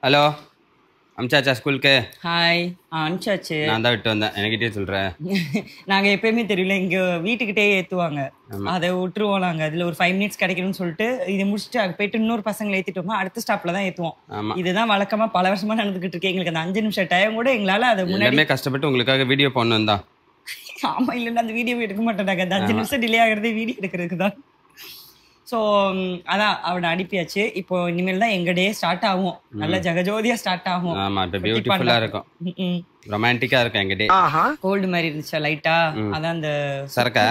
Hello அம்சாச்சா ஸ்கூலுக்கு? Hi அனுப்பிச்சாச்சு. நான் தான் விட்டு வந்தேன். என்கிட்டயே சொல்கிறேன். நாங்கள் எப்பயுமே தெரியல, இங்கே வீட்டுக்கிட்டே ஏற்றுவாங்க, அதை விட்டுருவோம். நாங்கள் அதில் ஒரு 5 மினிட்ஸ் கிடைக்கணும்னு சொல்லிட்டு இதை முடிச்சுட்டு அங்கே போயிட்டு இன்னொரு பசங்களை ஏற்றிட்டோமா அடுத்த ஸ்டாப்பில் தான் ஏற்றுவோம். இதுதான் வழக்கமாக பல வருஷமாக நடந்துக்கிட்டு இருக்கு. எங்களுக்கு அந்த 5 நிமிஷம் டைம் கூட எங்களால் அதை முன்னாடியே கஷ்டப்பட்டு உங்களுக்காக வீடியோ போடணும் தான். ஆமாம், இல்லைன்னா அந்த வீடியோ எடுக்க மாட்டேன். அந்த 5 நிமிஷம் டிலே ஆகிறதே வீடியோ எடுக்கிறதுக்கு தான். ஸோ அதான் அவனை அனுப்பியாச்சு. இப்போ இனிமேல் தான் எங்க டே ஸ்டார்ட் ஆகும். நல்ல ஜகஜோதியா ஸ்டார்ட் ஆகும். ஆமா, இப்போ பியூட்டிஃபுல்லா இருக்கும், ரொமான்டிக்கா இருக்கும் எங்க டே. கோல்டு மாதிரி இருந்துச்சா லைட்டா? அதான் அந்த சரக்கா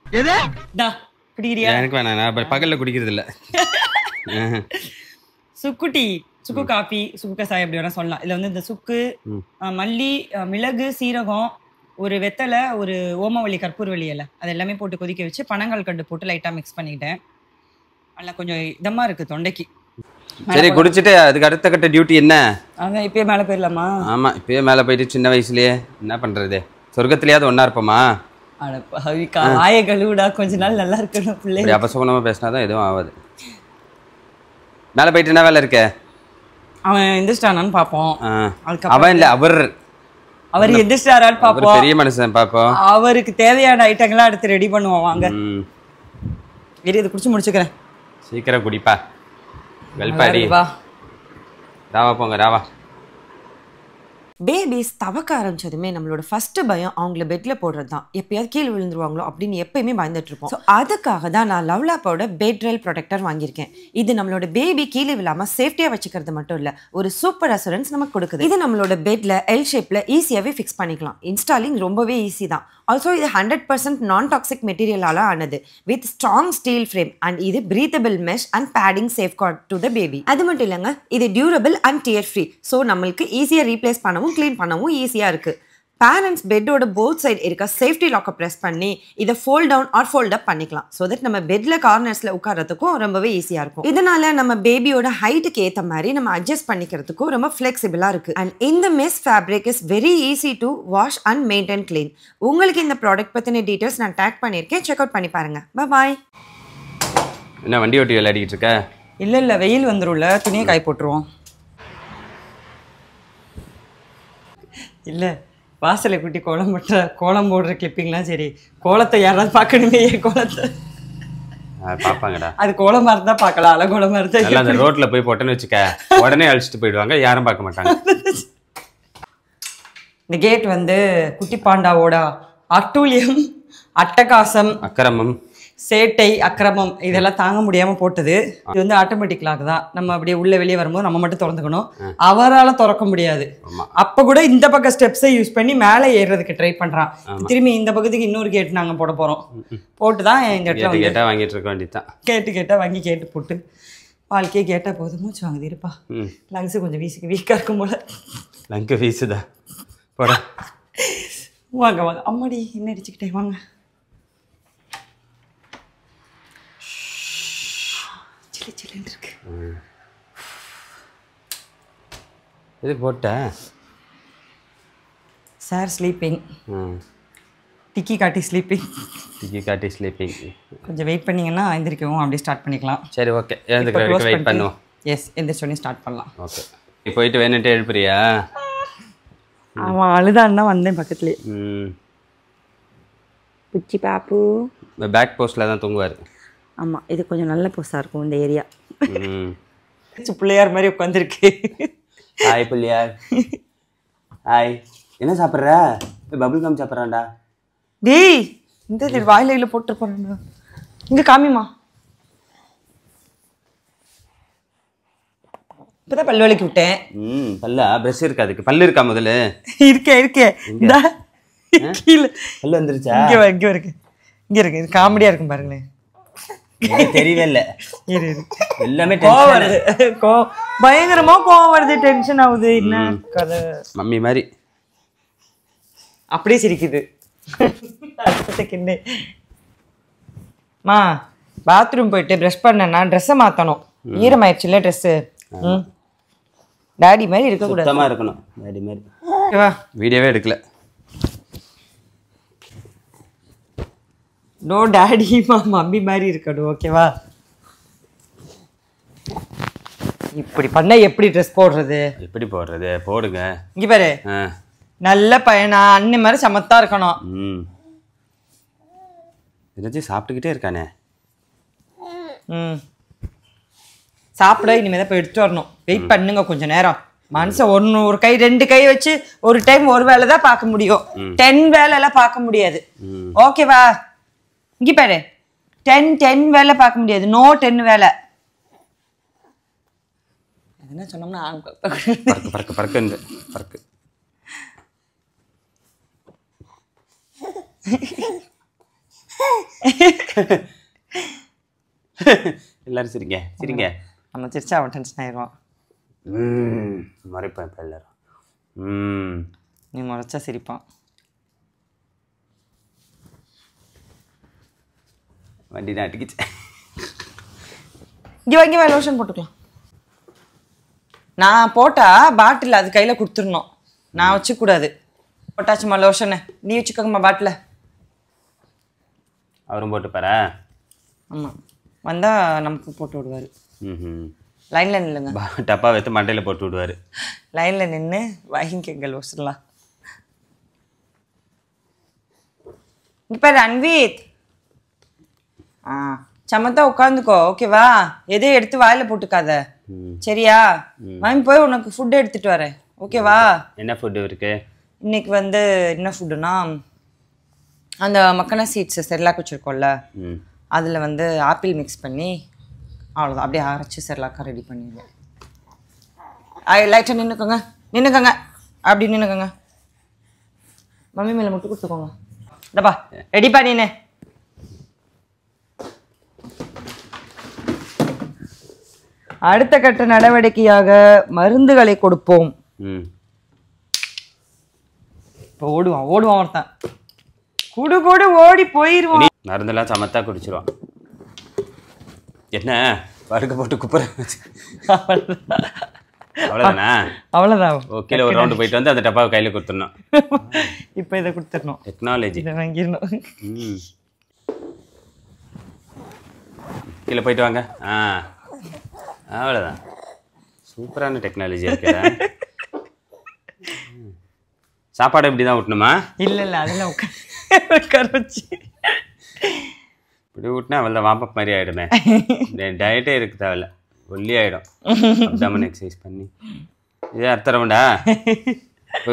எது டா குடிக்கிறியா? எனக்கு வேணாம், நான் பகல்ல குடிக்கிறது இல்ல. சுக்குட்டி, சுக்கு காபி, சுக்கு கசாயம் அப்படி வேணா சொல்லலாம். இதுல வந்து இந்த சுக்கு, மல்லி, மிளகு, சீரகம், ஒரு வெத்தலை, ஒரு ஓமவல்லி, கற்பூரவல்லி இலை, அது எல்லாமே போட்டு கொதிக்க வச்சு பனங்கள் கண்டு போட்டு லைட்டா மிக்ஸ் பண்ணிட்டேன். நல்லா கொஞ்சம் இதமா இருக்கு தொண்டைக்கு. சரி, குடிச்சிட்டு அதுக்கு அடுத்த கட்ட டியூட்டி என்ன? அதான் இப்பயே மேலே போயிடலாமா? ஆமா, இப்பயே மேலே போயிட்டு சின்ன வயசுலயே என்ன பண்றது, சொர்க்கத்திலேயாவது ஒன்னா இருப்போமா? ஆய கழுவுடா, கொஞ்ச நாள் நல்லா இருக்கணும் பிள்ளை. அபசகுணமா பேசினாதான் எதுவும் ஆகாது. மேலே போயிட்டு என்ன வேலை இருக்க? அவன் எந்திரிச்சிட்டானான்னு பார்ப்போம். அவன் இல்லை, அவர் எந்திரிச்சிட்டாரான்னு பார்ப்போம். பெரிய மனுஷன் பார்ப்போம். அவருக்கு தேவையான ஐட்டங்கள்லாம் அடுத்து ரெடி பண்ணுவோம். வாங்க, இது குடிச்சு முடிச்சுக்கிறேன். சீக்கிரம் குடிப்பா, வெல்பாடி. ராவா போங்க, ராவா. பேபிஸ் தவக்க ஆரம்பிச்சதுமே நம்மளோட ஃபர்ஸ்ட் பயம் அவங்கள பெட்ல போடுறது தான். எப்பயாவது கீழே விழுந்துருவாங்களோ அப்படின்னு எப்பயுமே பயந்துட்டு இருப்போம். ஸோ அதுக்காக தான் நான் லவ்லாப்போட பெட் ரெல் ப்ரொடெக்டர் வாங்கியிருக்கேன். இது நம்மளோட பேபி கீழே விழாம சேஃப்டியா வச்சுக்கிறது மட்டும் இல்ல, ஒரு சூப்பர் அசூரன்ஸ் நமக்கு கொடுக்குது. இது நம்மளோட பெட்ல எல் ஷேப்ல ஈஸியாவே ஃபிக்ஸ் பண்ணிக்கலாம். இன்ஸ்டாலிங் ரொம்பவே ஈஸி தான். ஆல்சோ இது 100% நான் டாக்ஸிக் மெட்டீரியலால ஆனது, with strong steel frame. And இது breathable mesh and padding safeguard to the baby. அது மட்டும் இல்லைங்க, இது durable and tear free. So நம்மளுக்கு ஈஸியாக ரீப்ளேஸ் பண்ணவும் க்ளீன் பண்ணவும் ஈஸியாக இருக்குது. பேரண்ட்ஸ் பெட்டோட போத் சைடு இருக்க சேஃப்டி லாக்கை ப்ரெஸ் பண்ணி இதை fold down or fold up பண்ணிக்கலாம். ஸோ தட் நம்ம பெட்ல கார்னர்ஸில் உட்காரத்துக்கும் ரொம்பவே ஈஸியாக இருக்கும். இதனால நம்ம பேபியோட ஹைட்டுக்கு ஏற்ற மாதிரி நம்ம அட்ஜஸ்ட் பண்ணிக்கிறதுக்கும் ரொம்ப ஃப்ளெக்சிபிளாக இருக்குது. அண்ட் இந்த mess fabric is very easy to wash and maintain clean. உங்களுக்கு இந்த ப்ராடக்ட் பற்றின டீட்டெயில்ஸ் நான் டேக் பண்ணியிருக்கேன், செக் அவுட் பண்ணி பாருங்க. பாய். என்ன வண்டி ஓட்டி விளையாடிட்டு இருக்க? இல்லை, வெயில் வந்துடும்ல, துணியை காய் போட்டுருவோம். இல்லை, வாசலை குட்டி கோலம் போடுற கிளிப்பிங்லாம் சரி, கோலத்தை யாராவது பார்க்கணுமே. கோலத்தை பார்ப்பாங்கடா, அது கோலமாக இருந்தால் பார்க்கலாம், அலங்கோலமாக இருந்தால் அந்த ரோட்டில் போய் போட்டேன்னு வச்சுக்க, உடனே அழிச்சிட்டு போயிடுவாங்க, யாரும் பார்க்க மாட்டாங்க. இந்த கேட் வந்து குட்டி பாண்டாவோட அட்டூழியம், அட்டகாசம், அக்கிரமம், சேட்டை, அக்கிரமம் இதெல்லாம் தாங்க முடியாமல் போட்டது. இது வந்து ஆட்டோமேட்டிக் லாக் தான். நம்ம அப்படியே உள்ள வெளியே வரும்போது நம்ம மட்டும் திறந்துக்கணும், அவரால் திறக்க முடியாது. அப்போ கூட இந்த பக்கம் ஸ்டெப்ஸை யூஸ் பண்ணி மேலே ஏறுறதுக்கு ட்ரை பண்ணுறான். திரும்பி இந்த பக்கத்துக்கு இன்னொரு கேட் நாங்கள் போட போகிறோம். போட்டு தான் இந்த இடத்துல கேட்டால் வாங்கிட்டு இருக்க வேண்டியதான். கேட்டால் வாங்கி கேட்டு போட்டு வாழ்க்கையே கேட்டால் போதும். மூச்சு வாங்குது இருப்பா. லங்ஸு கொஞ்சம் வீக்காக இருக்கும் போல. லங்கு வீசுதா? போட வாங்க அம்மாடி, என்ன அடிச்சுக்கிட்டே வாங்க. இருக்கு இது போட்ட சார் ஸ்லீப்பிங். டிக்கி காட்டி ஸ்லீப்பிங். கொஞ்சம் வெயிட் பண்ணிங்கன்னா எந்திரிக்கவும் அப்படியே ஸ்டார்ட் பண்ணிக்கலாம். சரி, ஓகே, எழுந்துக்கிறதுக்கு வெயிட் பண்ணுவோம். எஸ், எந்திரிச்சோடனே ஸ்டார்ட் பண்ணலாம். ஓகே, நீ போயிட்டு வேணுன்ட்டு எழுப்புறியா? அவன் அழுதான்னா வந்தேன் பக்கத்துலேயே. புச்சி பாப்பு பேக் போஸ்ட்டில் தான் தூங்குவார். ஆமாம், இது கொஞ்சம் நல்ல போஸாக இருக்கும் இந்த ஏரியா. பிள்ளையார் மாதிரி உட்காந்துருக்கு. ஹாய் பிள்ளையார். ஹாய், என்ன சாப்பிட்ற? பபுள் கம் சாப்பிட்றான்டா. டேய், இந்த வாயில போட்டு போறேன்டா. இங்கே காமிமா. இப்போதான் பல்லு வலிக்கு விட்டேன். பல்லா? ப்ரெஷ் இருக்கா? அதுக்கு பல்லு இருக்கா? முதல்ல இருக்கே கீழே பல்லு வந்துருச்சா? இங்கே இருக்கு. இது காமெடியாக இருக்கும் பாருங்களேன். தெரியவே இல்லை, எல்லாமே கோவம் வருது. பயங்கரமா கோவம் வருது, டென்ஷன் ஆகுது. என்ன கதை? மம்மி மாதிரி அப்படியே சிரிக்குது. மா, பாத்ரூம் போயிட்டு ப்ரஷ் பண்ணேன்னா ட்ரெஸ்ஸை மாற்றணும். ஈரமாயிடுச்சுல்ல ட்ரெஸ்ஸு. டாடி மாதிரி இருக்கக்கூடாது, சுத்தமாக இருக்கணும். டாடி மாதிரி. வீடியோவே எடுக்கல. நோ டாடி, மம்மி மாதிரி இருக்கணும். ஓகேவா? இப்படி பண்ணா எப்படி ட்ரெஸ் போடுறது? எப்படி போடுறது? போடுங்க. இங்க பாரு, நல்ல பையனா அண்ணன் மாதிரி சமத்தா இருக்கணும். ஏதாச்சும் சாப்பிட்டுக்கிட்டே இருக்கானே. சாப்பிட இனிமேதான் போய் எடுத்துட்டு வரணும். வெயிட் பண்ணுங்க கொஞ்ச நேரம். மனுஷன் ஒரு கை 2 கை வச்சு ஒரு டைம் ஒரு வேலை தான் பார்க்க முடியும். 10 வேலை எல்லாம் பார்க்க முடியாது. ஓகேவா? இங்க பாரு, 10 வேலை பார்க்க முடியாது. நோ 10 வேலை. என்ன சொன்னோம்னா பறக்கு பறக்கு பறக்கு பறக்கு. எல்லாரும் சிரிங்க சிரிங்க. நம்ம சிரிச்சா அவன் டென்ஷன் ஆயிடுவான். மறைப்பேன் இப்போ எல்லாரும். நீ முறைச்சா சிரிப்பான். வண்டி தான் அடிக்கிச்சு. இங்கே வாங்கி லோஷன் போட்டுக்கலாம். நான் போட்டா பாட்டில் அது கையில் கொடுத்துடணும். நான் வச்சுக்கூடாது. போட்டாச்சுமா லோஷனை, நீ வச்சுக்கோங்கம்மா பாட்டில். அவரும் போட்டுப்பாரா? ஆமாம், வந்தால் நமக்கு போட்டு விடுவார். லைனில் நில்லுங்க. டப்பா வைத்து மண்டையில் போட்டு விடுவார். லைனில் நின்று வாங்கிக்கங்க லோஷன்லாம். இப்போ அன்வீத் சமத்தா உட்காந்துக்கோ. ஓகேவா? எதையும் எடுத்து வாயில போட்டுக்காத. சரியா? மாமி போய் உனக்கு ஃபுட் எடுத்துட்டு வரேன். ஓகேவா? என்ன ஃபுட் இருக்கு இன்னைக்கு? என்ன ஃபுட்டுனா, அந்த மக்கனா சீட்ஸ் செர்லாக் வச்சுருக்கோம்ல, அதில் ஆப்பிள் மிக்ஸ் பண்ணி அவ்வளோதான், அப்படியே அரைச்சி செர்லாக்காக ரெடி பண்ணிடுவேன். லைட்டாக நின்றுக்கோங்க. அப்படி நின்றுக்கோங்க. மம்மி மேலே முட்டு கொடுத்துக்கோங்க. இந்தப்பா ரெடிப்பா நீனு. அடுத்த கட்ட நடவடிக்கையாக மருந்துகளை கொடுப்போம். இப்போ ஓடுவான் ஒருத்தன். குடு ஓடி போயிருவான். மருந்தெல்லாம் சமத்தா குடிச்சிருவான். என்ன படுக்க போட்டு குப்புற அவ்வளோதானா? அவ்வளோதான். ஓகே, ஒரு ரவுண்டு போயிட்டு வந்து அந்த டப்பாவை கையில் கொடுத்துடணும். இப்போ இதை கொடுத்துடணும். டெக்னாலஜி இதை வாங்கிடணும். கீழே போயிட்டு வாங்க. அவ்வளோதான். சூப்பரான டெக்னாலஜி இருக்கு. சாப்பாடு இப்படி தான் ஊட்டணுமா? இல்லை அதெல்லாம் உட்கார வச்சு இப்படி ஊட்டினா அவள் தான் வாம்பப் மாதிரி ஆகிடுமே. டயட்டே இருக்கு தேவையில்ல, ஒல்லி ஆகிடும். அப்டாமன் எக்ஸசைஸ் பண்ணி. இதே அடுத்த ரவுண்டா?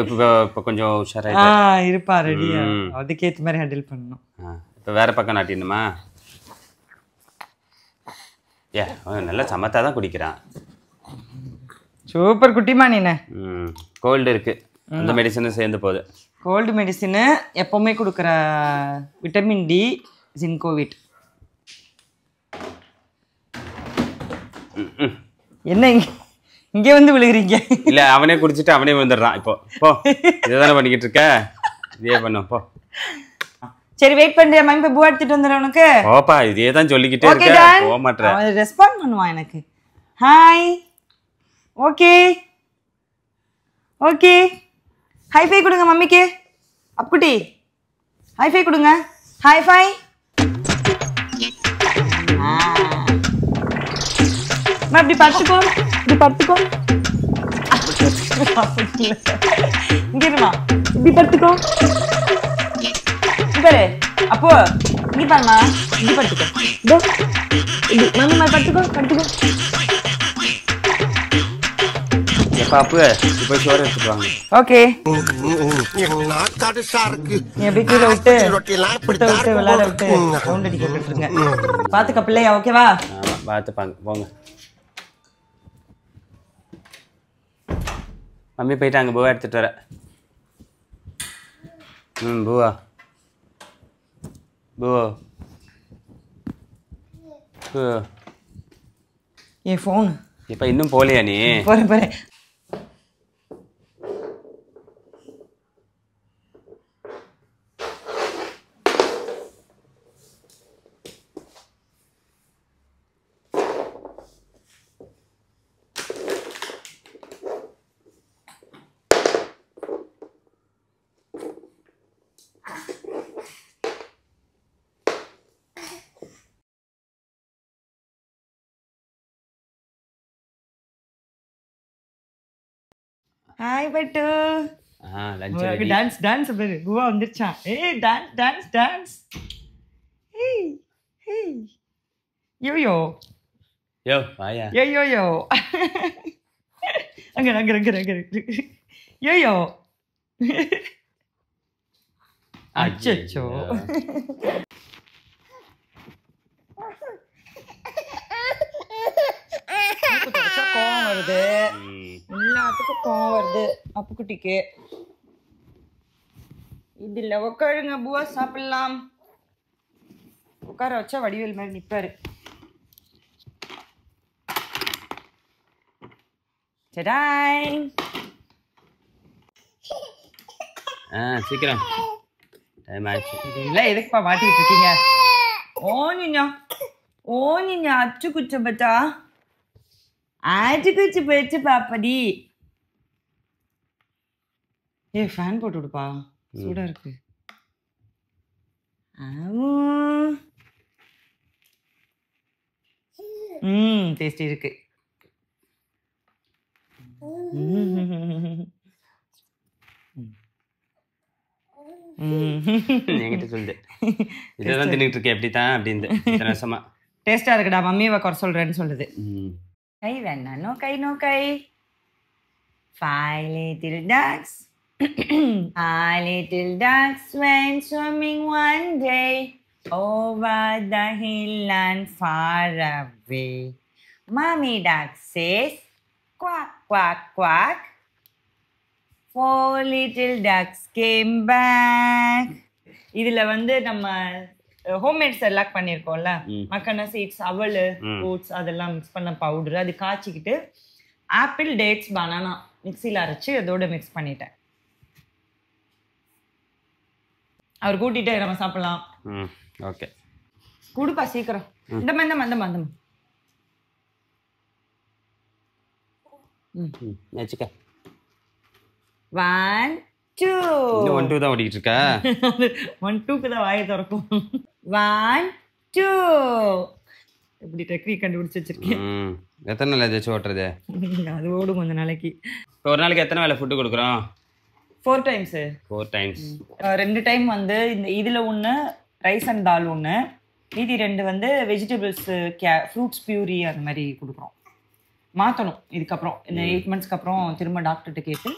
இப்போ கொஞ்சம் உஷாராக இருப்பா. ரெடியா? அதுக்கேற்ற மாதிரி ஹேண்டில் பண்ணணும். இப்போ வேறு பக்கம் நாட்டிடணுமா? நல்லா சமத்தா தான் குடிக்கிறான். சூப்பர் குட்டிமா நீனு. கோல்டு இருக்கு, அந்த மெடிசனும் சேர்ந்து போகுது. கோல்டு மெடிசனு எப்போவுமே கொடுக்குற விட்டமின் டி, ஜின்கோவிட். என்ன இங்கே விழுகிறீங்க? இல்லை, அவனே குடிச்சிட்டு அவனே வந்துடுறான். இப்போ போ, இதை தானே பண்ணிக்கிட்டு இருக்க, இதே பண்ணும் போ. சரி வெயிட் பண்றியா? மம்மி போய் பூ எடுத்துட்டு வந்துடுறேன் உனக்கு. ஓப்பா, இதே தான் சொல்லிக்கிட்டே இருக்க, போக மாட்டேன். அவன் ரெஸ்பாண்ட் பண்ணுவான் எனக்கு. ஹாய். ஓகே ஹைஃபை கொடுங்க மம்மிக்கு. அப்புக்குட்டி ஹைஃபை கொடுங்க. ஹைஃபை. இப்படி படுத்துக்கோ. இங்க இருமா. இப்படி படுத்துக்கோ. பாரு அப்போ இங்க பாருமா. இப்படி படுத்துக்கோ. மம்மி படுத்துக்கோ. பாப்பு இப்போ சோறு எடுத்துட்டு வாங்க. ஓகே. நீ அப்படியே கீழே விட்டு விளையாட விட்டு ரவுண்ட் அடிக்க விட்டுருங்க. பாத்துக்க பிள்ளையா? ஓகேவா? ஆமா, பார்த்துப்பாங்க. போங்க. மம்மி போயிட்டாங்க, பூவா எடுத்துட்டு வர. பூவா என் ஃபோன் இப்போ இன்னும் போகலையா நீ? போறேன். ஹாய் பட்டு. லஞ்ச் டான்ஸ் டான்ஸ் பாரு, குவா வந்துருச்சான். ஏய் டான்ஸ் டான்ஸ் டான்ஸ். ஏய் ஏய் யோயோ யோ வாயா. யோயோ அங்க யோயோ. அச்சச்சோ. கோவம் வருது, எல்லாத்துக்கும் கோவம் வருது அப்புக்குட்டிக்கு. இதுல உட்காருங்க பூவா, சாப்பிடலாம். உட்கார வச்சா வடிவேல் மாதிரி நிப்பாரு. சடாய். சீக்கிரம் டைம் ஆயிடுச்சு. இதெல்லாம் எதுக்குப்பா மாட்டிட்டு இருக்கீங்க? ஓனியா அச்சு குச்ச பச்சா, ஆச்சு குச்சு போயிடுச்சு பாப்படி. ஏ ஃபேன் போட்டு விடுப்பா, சூடா இருக்கு. டேஸ்டி இருக்கு. என்கிட்ட சொல்லுது இதெல்லாம் தின்னுட்டு இருக்கேன் எப்படித்தான் அப்படின்னு இத்தனை வருஷமா. டேஸ்டா இருக்குடா, மம்மியை குறை சொல்றேன்னு சொல்லுது. கை வேணா, no guy no guy. 5 little ducks 5 little ducks went swimming one day over the hill and far away. Mommy duck says quack quack quack. 4 little ducks came back. இதுல வந்து நம்ம ஹோம்மேட் செர்லாக் பண்ணியிருக்கோம்ல, மக்கனா சீட்ஸ், அவல், oats அதெல்லாம் mix பண்ண powder, அது காய்ச்சிக்கிட்டு apple, dates, banana மிக்சியில் அரைச்சி அதோட மிக்ஸ் பண்ணிட்டேன். அவர் கூட்டிகிட்டே நம்ம சாப்பிடலாம். ஓகே கொடுப்பா சீக்கிரம். இந்த மந்தம் வச்சுக்க. 1 2 1 2 தான் ஓடிக்கிட்டு இருக்கா. 1 2க்கு தான் வாயை திறக்கும். 1 2 எப்படி டெக்னிக் கண்டுபிடிச்சு வச்சிருக்கேன். எத்தனை நாள் ஏதாச்சும் ஓட்டுறது? அது ஓடும் கொஞ்ச நாளைக்கு. இப்போ ஒரு நாளைக்கு எத்தனை வேலை ஃபுட்டு கொடுக்குறோம்? 4 times. 4 times. 2 டைம் வந்து இந்த இதில் ஒன்று ரைஸ் அண்ட் தால் ஒன்று, மீதி 2 வந்து வெஜிடபிள்ஸ், ஃப்ரூட்ஸ் பியூரி அந்த மாதிரி கொடுக்குறோம். மாற்றணும் இதுக்கப்புறம். இந்த 8 monthsக்கு அப்புறம் திரும்ப டாக்டர்கிட்ட கேட்டு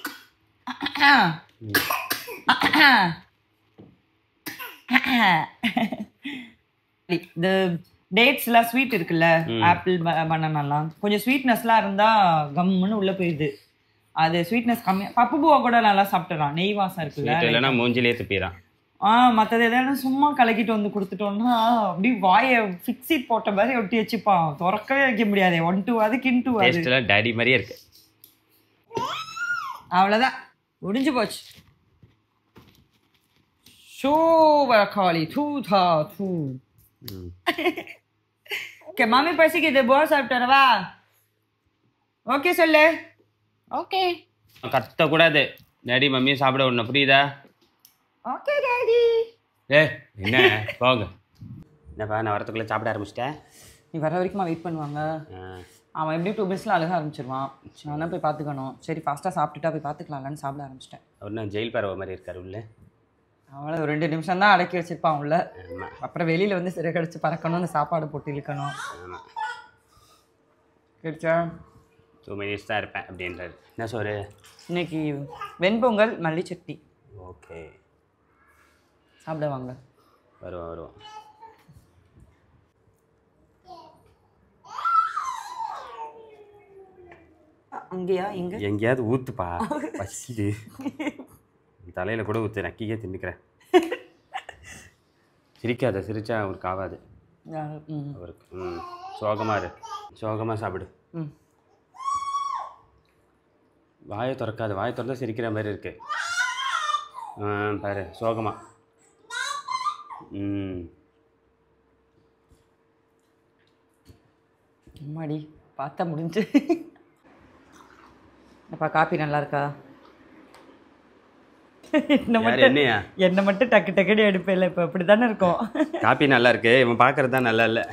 இந்த டேட்ஸ்லாம் ஸ்வீட் இருக்குல்ல, ஆப்பிள், பனானாலாம் கொஞ்சம் ஸ்வீட்னஸ்லாம் இருந்தால் கம்முன்னு உள்ளே போயிடுது. அது ஸ்வீட்னஸ் கம்மி. பப்பு பூவா கூட நல்லா சாப்பிட்டுறான், நெய் வாசம் இருக்குல்ல, இல்லைன்னா மூஞ்சிலே துப்பிடுறான். மற்றது எதாவது சும்மா கலக்கிட்டு வந்து கொடுத்துட்டோம்னா அப்படி வாயை ஃபிக்ஸிட் போட்ட மாதிரி ஒட்டி வச்சுப்பான், திறக்கவே வைக்க முடியாது. 1 2 அது கிண்டு அது டாடி மாதிரியே இருக்கு. அவ்வளோதான், முடிஞ்சு போச்சு. ஷூவரக்காளி தூ தா தூ. ஓகே மாமி பசிக்குது, போவா சாப்பிட்டு வரவா? ஓகே சொல்லு. ஓகே. கத்தக்கூடாது, டாடி மம்மியும் சாப்பிட விடணும், புரியுதா? Okay daddy. என்ன போங்க. என்னப்பா நான் வரத்துக்குள்ளே சாப்பிட ஆரம்பிச்சிட்டேன். நீ வர வரைக்கும் வெயிட் பண்ணுவாங்க. அவன் எப்படி 2 minutesல அழக ஆரம்பிச்சிருவான். நான் போய் பார்த்துக்கணும். சரி ஃபாஸ்ட்டாக சாப்பிட்டுட்டா போய் பார்த்துக்கலாம்லன்னு சாப்பிட ஆரம்பிச்சிட்டேன். அவர் நான் ஜெயில் பறவை மாதிரி இருக்காரு உள்ள. அவளை ஒரு 2 நிமிஷம் தான் அடக்கி வச்சிருப்பான் உள்ள. அப்புறம் வெளியில் வந்து சிறை கடிச்சு பறக்கணும், அந்த சாப்பாடு போட்டு இழுக்கணும். கிடைச்சா 2 minutes தான் இருப்பேன் அப்படின்றாரு. என்ன சோறு இன்னைக்கு? வெண்பொங்கல், மல்லி சட்னி. ஓகே சாப்பிட வாங்க. வருவோம். அங்கேயா? இங்க எங்கேயாவது ஊத்துப்பா, பசிக்குது. தலையில் கூட ஊற்று, நக்கிக்கே தின்னுக்கிறேன். சிரிக்காத, சிரிச்சா அவருக்கு ஆகாது. அவருக்கு சோகமாக இரு, சோகமாக சாப்பிடு. வாயை திறக்காது, வாயை திறந்தா சிரிக்கிற மாதிரி இருக்கு. பாரு சோகமா. அம்மாடி பார்த்தா முடிஞ்சு. அப்பா காப்பி நல்லா இருக்கா? என்ன மட்டும் டக்கு டக்குன்னு எடுப்பேன். இப்போ அப்படி தானே இருக்கும். காப்பி நல்லா இருக்கு, இவன் பார்க்கறது தான் நல்லா இல்லை.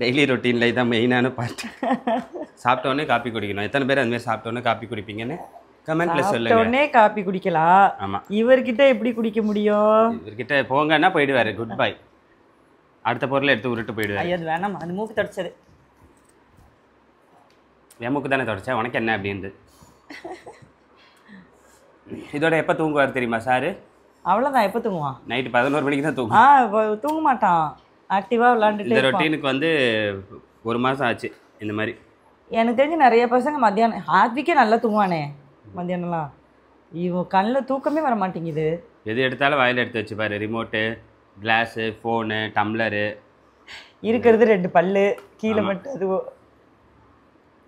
டெய்லி ரொட்டீனில் இதான் மெயினான பார்ட். சாப்பிட்ட உடனே காப்பி குடிக்கணும். எத்தனை பேர் அந்த மாதிரி சாப்பிட்ட உடனே காப்பி குடிப்பீங்கன்னு கமெண்ட்ல சொல்லுங்க. உடனே காப்பி குடிக்கலாம். ஆமா. இவர்கிட்ட எப்படி குடிக்க முடியும்? இவர்கிட்ட போங்கன்னா போயிடுவாரு. Good bye. அடுத்த பொருளை எடுத்து உருட்டு போயிடுவாரு. ஐயோ அது வேணாம், அது மூக்கு தொடச்சது. என் மூக்கு தானே தொடச்சா, உனக்கு என்ன அப்படின்னு. இதோட எப்போ தூங்குவார் தெரியுமா சாரு? அவ்வளோதான். எப்போ தூங்குவான்? நைட்டு 11 மணிக்கு தான் தூங்குவான். தூங்க மாட்டான், ஆக்டிவாக விளாண்டுட்டு. இந்த ரொட்டீனுக்கு வந்து 1 மாதம் ஆச்சு இந்த மாதிரி. எனக்கு தெரிஞ்சு நிறைய பசங்க மத்தியானம் ஹார்ட்விக்கே நல்லா தூங்குவானே மத்தியானம்லாம். இவன் கண்ணில் தூக்கமே வர மாட்டேங்குது. எது எடுத்தாலும் வாயில் எடுத்து வச்சுப்பாரு. Remote, glass, phone, tumbler. இருக்கிறது 2 பல்லு கீழே மட்டும். அது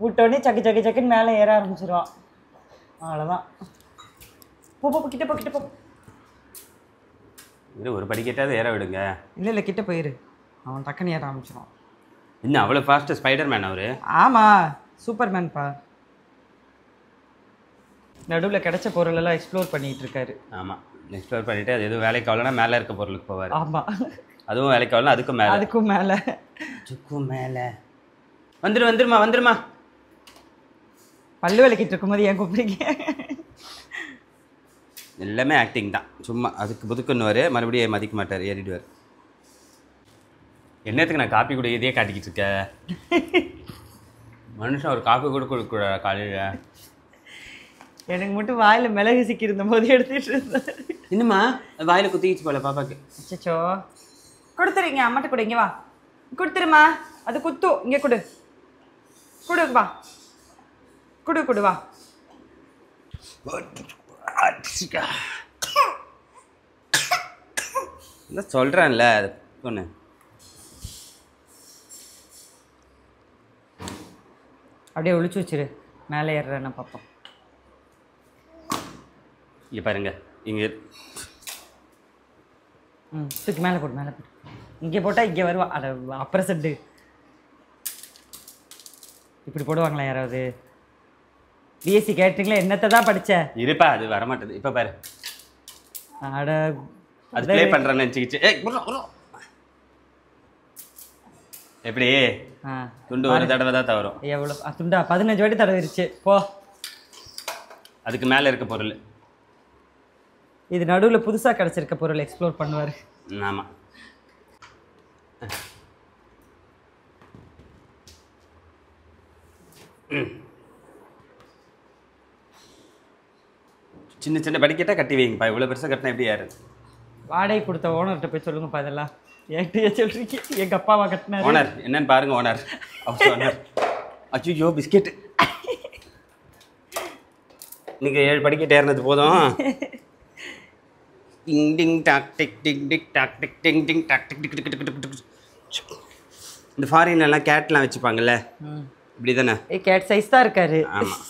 விட்டோடனே சக்கு சக்கு சக்குன்னு மேலே ஏற ஆரம்பிச்சிருவான். அவ்வளோதான். போ கிட்ட போ கிட்ட போ. இது ஒரு படிக்கட்டாவது ஏற விடுங்க. இல்லை கிட்ட போயிரு, அவன் டக்குன்னு ஏற ஆரம்பிச்சிடுவான். இன்னும் அவ்வளோ ஃபாஸ்ட்டு ஸ்பைடர் மேன் அவரு. ஆமாம், சூப்பர்மேன்ப்பா. நடுவில் கிடைச்ச பொருளெல்லாம் எக்ஸ்ப்ளோர் பண்ணிகிட்டு இருக்காரு. ஆமாம், எக்ஸ்ப்ளோர் பண்ணிவிட்டு அது எதுவும் வேலைக்கு ஆகலன்னா மேலே இருக்க பொருளுக்கு போவார். ஆமாம், அதுவும் வேலைக்கு ஆகலாம். அதுக்கும் மேலே அதுக்கும் மேலே வந்துருமா. பல்லு விளக்கிட்டு இருக்கும்போது ஏன் கூப்பிடுங்க? எல்லாமே ஆக்டிங் தான். சும்மா அதுக்கு புதுக்குன்னுவார், மறுபடியும் மதிக்க மாட்டார், ஏறிடுவார். என்னத்துக்கு நான் காப்பி கூட இதே காட்டிக்கிட்டு இருக்கேன்? மனுஷன் ஒரு காப்பி கூட கொடுக்கூடா காலையில். எனக்கு மட்டும் வாயில் மிளகு சிக்கி இருந்த போது எடுத்துகிட்டு இருந்தேன். இன்னுமா வாயில் குத்திக்கிச்சு போல பாப்பாக்கு. அச்சோ, கொடுத்துருங்க. அம்மாட்ட கொடு, இங்கே வா. கொடுத்துருமா, அது குத்து. இங்கே கொடு வா. கொடு வா. சொல்கிறேன்ல அது பொண்ணு. அப்படியே ஒழிச்சு வச்சிரு, மேலே ஏறுறேன்னு பார்ப்போம். இங்கே பாருங்க, இங்கே தூக்கி மேலே போடு. இங்கே போட்டால் இங்கே வருவா. அட அப்ரசட்டு இப்படி போடுவாங்களா யாராவது? பிஎஸ்சி கேட்டீங்களா? என்னத்தை தான் படித்த இருப்பா, அது வரமாட்டேது. இப்போ பாரு, அட அது ப்ளே பண்ணுறேன்னு நினச்சிக்கிச்சு. எப்படி துண்டு ஒரு தடவை தான் தவறும். எவ்வளோ துண்டா? 15 வாட்டி தடவிருச்சு. போ. அதுக்கு மேலே இருக்க பொருள் இது. நடுவில் புதுசாக கிடச்சிருக்க பொருள் எக்ஸ்ப்ளோர் பண்ணுவார். ஆமாம். சின்ன சின்ன படிக்கட்டாக கட்டி வைங்கப்பா. இவ்வளோ பெருசாக கட்டினா எப்படி யாரு? வாடகை கொடுத்த ஓனர்கிட்ட போய் சொல்லுங்கப்பா. இதெல்லாம் என்கிட்ட சொல்றீங்க. எங்கள் அப்பாவா கட்டினார். ஓனர் என்னன்னு பாருங்க. Owner owner. அச்சோ பிஸ்கெட்டு. நீங்கள் 7 படிக்கட்டு ஏறினது போதும். Ding ding tock tick ding tick tock tick ding ding tock tick tick tick tick tick. இந்த ஃபாரின்லலாம் கேட்லாம் வச்சுப்பாங்கல்ல, இப்படி தானே? கேட் சைஸ் தான் இருக்காரு. ஆமாம்.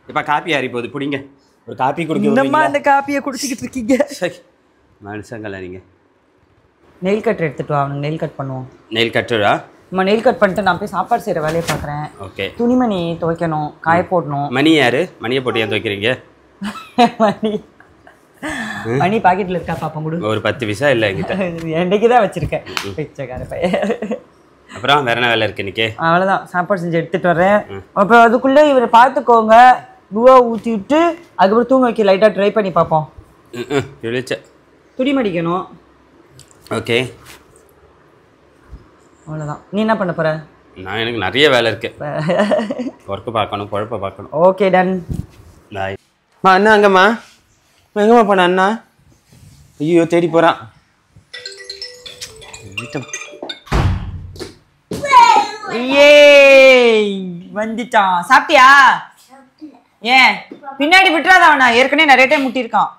இப்போ காப்பி ஆறி போகுது, பிடிங்க. ஒரு காப்பி குடிக்க. இந்தம்மா இந்த காப்பியை குடிச்சிக்கிட்டு இருக்கீங்க. சரி மனுஷங்களா நீங்கள். நெயில் கட்டர் எடுத்துட்டு வா, அவனுக்கு நெயில் கட் பண்ணுவோம். நெயில் கட்டரா? நம்ம நெயில் கட் பண்ணிட்டு நான் போய் சாப்பாடு செய்கிற வேலையை பார்க்குறேன். ஓகே. துணிமணி துவைக்கணும், காய போடணும். மணி யாரு? மணியை போட்டு ஏன் துவைக்கிறீங்க? மணி பாக்கெட்டில் இருக்கா பாப்பா? முடு. ஒரு 10 பைசா இல்லை என்கிட்ட. என்னைக்கு தான் வச்சுருக்கேன். பிச்சைக்கார பையன். அப்புறம் வேற என்ன வேலை இருக்கு இன்னைக்கு? அவ்வளோதான், சாப்பாடு செஞ்சு எடுத்துகிட்டு வரேன். அப்புறம் அதுக்குள்ளே இவரை பார்த்துக்கோங்க. ரூபா ஊற்றி விட்டு அதுக்கப்புறம் தூங்க வைக்க லைட்டாக ட்ரை பண்ணி பார்ப்போம். துணி மடிக்கணும். ஓகே, அவ்வளோதான். நீ என்ன பண்ண போகிற? நான் எனக்கு நிறைய வேலை இருக்கு. ஒர்க்கு பார்க்கணும், குழப்ப பார்க்கணும். Okay done. பாய். அண்ணா அங்கம்மா எங்கம்மா போன அண்ணா? ஐயோ தேடி போகிறான். வந்துட்டான். சாப்பிட்டியா? ஏன் பின்னாடி விட்டுறாத, அவனா ஏற்கனவே நிறைய டைம் முட்டியிருக்கான்.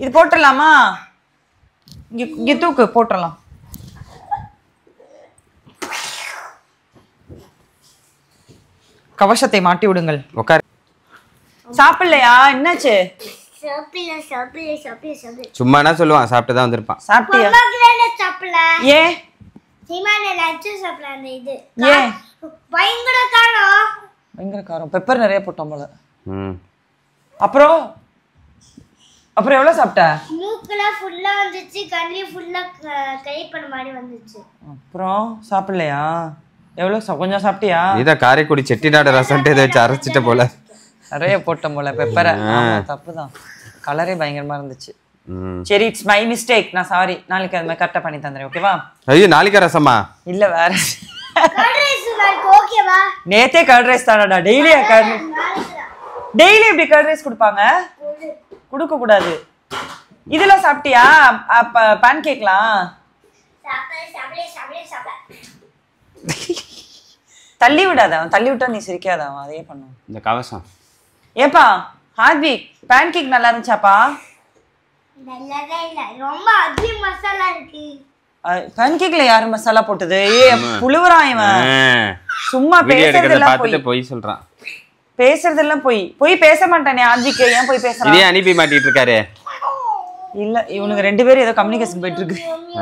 இது போட்டுடலாமா? இங்க தூக்கு, போட்டுடலாம். கவசத்தை மாட்டி விடுங்கள். உட்கார். சாப்பிடலையா? என்னாச்சு? சும்மா என்ன சொல்லுவான், சாப்பிட்டு தான் வந்திருப்பான். சாப்பிட்டியா? ஏன் பயங்கர காரம். பெப்பர் நிறைய போட்டோம் போல. அப்புறம் அப்புறம் எவ்வளவு சாப்பிட்ட? மூக்குலாம் ஃபுல்லா வந்துச்சு, கண்ணில ஃபுல்லா கை பண்ண மாதிரி வந்துச்சு. அப்புறம் சாப்பிடலையா? எவ்வளவு கொஞ்சம் சாப்பிட்டியா? இத காரைக்குடி செட்டிநாடு ரசம்ட்டு இதை வச்சு அரைச்சிட்ட போல. நிறைய போட்டோம் போல பெப்பரை. தப்புதான், கலரே பயங்கரமா இருந்துச்சு. சரி, இட்ஸ் மை மிஸ்டேக், நான் சாரி. நாளைக்கு அது மாதிரி கரெக்டா பண்ணி தந்துறேன், ஓகேவா? ஐயோ நாளைக்கு ரசமா? இல்ல வேற. கர்ட் ரைஸ் நாளைக்கு ஓகேவா? நேத்தே கர்ட் ரைஸ் தானடா. டெய்லி டெய்லி இப்படி கர்ட் ரைஸ் கொடுப்பாங்க? கொடுக்க கூடாது. இதெல்லாம் சாப்பிட்டியா? பேன் கேக்லாம் தள்ளி விடாத. தள்ளி விட்டா நீ சிரிக்காத, அதே பண்ணும். இந்த கவசம் ஏப்பா ஹார்த்விக், பேன் கேக் நல்லா இருந்துச்சாப்பா? நல்லதே இல்ல, ரொம்ப அதிக மசாலா இருக்கு. பேன் கேக்ல யாரு மசாலா போட்டது? புழுவுறான் இவன். சும்மா பேசுறதெல்லாம் போய் சொல்றான். பேசுறதெல்லாம் போய் பேச மாட்டானே ஹார்த்விக். ஏன் போய் பேசுறான்? இதே அனுப்பி மாட்டிட்டு இருக்காரு. இல்ல, இவனுக்கு 2 பேரும் ஏதோ கம்யூனிகேஷன் போயிட்டு இருக்கு.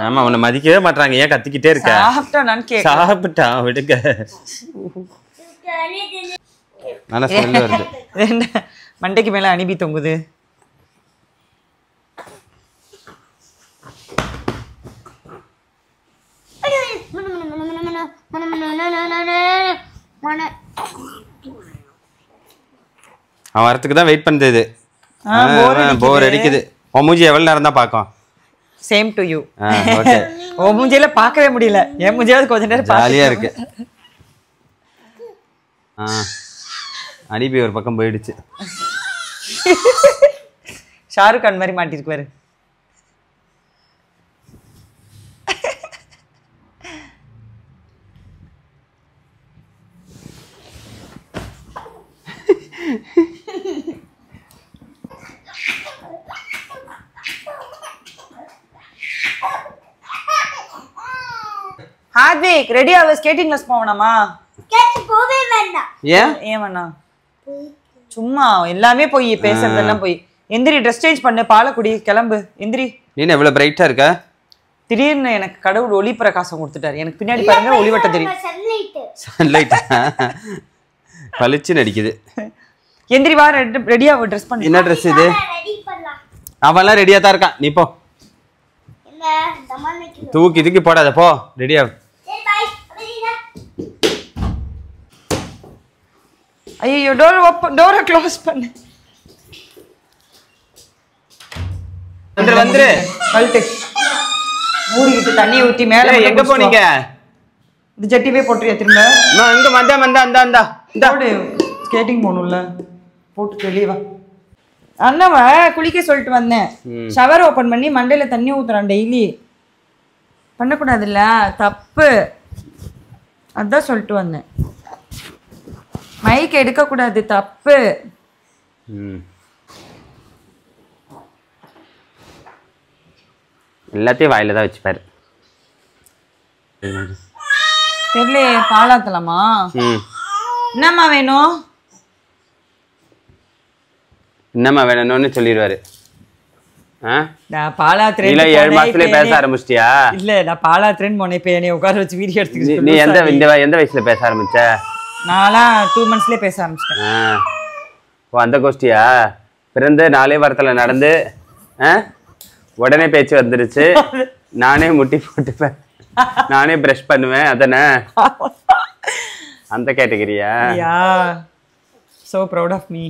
ஆமா, உன்னை மதிக்கவே மாட்டாங்க. ஏன் கத்திக்கிட்டே இருக்க? சாப்பிட்டா நான் கேக்க. சாப்பிட்டா விடுங்க. நல்லா ஸ்மெல் வருது. மண்டைக்கு மேல அனுப்பி தொங்குது. அவன் வரத்துக்கு தான் வெயிட் பண்ணுது. போர் அடிக்குது. உன் மூஞ்சி எவ்வளவு நேரம் தான் பார்க்கும்? Same to you. ஓகே. உன் மூஞ்சியில பார்க்கவே முடியல. என் மூஞ்சியாவது கொஞ்ச நேரம் ஜாலியா இருக்கு. அனுப்பி ஒரு பக்கம் போயிடுச்சு. ஷாருக் கான் மாதிரி மாட்டிருக்கு பாரு. ஹார்த்விக், ரெடி ஆக ஸ்கேட்டிங் கிளாஸ் போவனாமா? போவே வேண்டாம். ஏன் வேணாம்? சும்மா எல்லாமே போய் பேசுறதெல்லாம் போய். எந்திரி, ட்ரெஸ் சேஞ்ச் பண்ணு, பாலக்குடி கிளம்பு, எந்திரி. நீ எவ்வளவு பிரைட்டா இருக்க? திடீர்னு எனக்கு கடவுள் ஒளி பிரகாசம் கொடுத்துட்டாரு. எனக்கு பின்னாடி பாருங்க, ஒளிவட்ட தெரியும். சன்லைட் பளிச்சு நடிக்குது. எந்திரி, வா, ரெடியா ட்ரெஸ் பண்ணு. என்ன ட்ரெஸ் இது? அவன்லாம் ரெடியா தான் இருக்கான். நீ போ. தூக்கி தூக்கி போடாத, போ. ரெடியா. ஐயோ, டோரை க்ளோஸ் பண்ணு. வந்துரு. கழட்டு. மூடிக்கிட்டு தண்ணி ஊத்தி மேல. எங்க போனீங்க? இந்த ஜட்டிவே போட்டுறியா திரும்ப? நான் இங்க வந்தா ஸ்கேட்டிங் போகணும்ல, போட்டு வெளியே வா. அண்ணாவ குளிக்க சொல்லிட்டு வந்தேன். ஷவர் ஓபன் பண்ணி மண்டையில தண்ணி ஊத்துறான் டெய்லி. பண்ணக்கூடாதுல்ல, தப்பு. அதான் சொல்லிட்டு வந்தேன். மைக் எடுக்க கூடாது, தப்பு. எல்லாத்தையும் வாயில தான் வச்சுப்பாரு. தெரியல, பாலாத்தலாமா? என்னம்மா வேணும்? என்னம்மா வேணும்னு சொல்லிடுவாரு. நான் பாலாத்திரேன். இல்ல 7 மாசத்துலயே பேச ஆரம்பிச்சிட்டியா? இல்ல, நான் பாலாத்திரேன் போனே. இப்ப என்னை உட்கார வச்சு வீடியோ எடுத்துக்கிட்டு. நீ எந்த வயசுல பேச ஆரம்பிச்ச? நான்லாம் 2 monthsலயே பேச ஆரம்பிச்சிட்டேன். ஓ, அந்த கோஷ்டியா? பிறந்து 4 வாரத்துல நடந்து உடனே பேச்சு வந்துருச்சு. நானே முட்டி போட்டுப்பேன், நானே பிரஷ் பண்ணுவேன், அதானே? அந்த கேட்டகரியா? யா, so proud of me.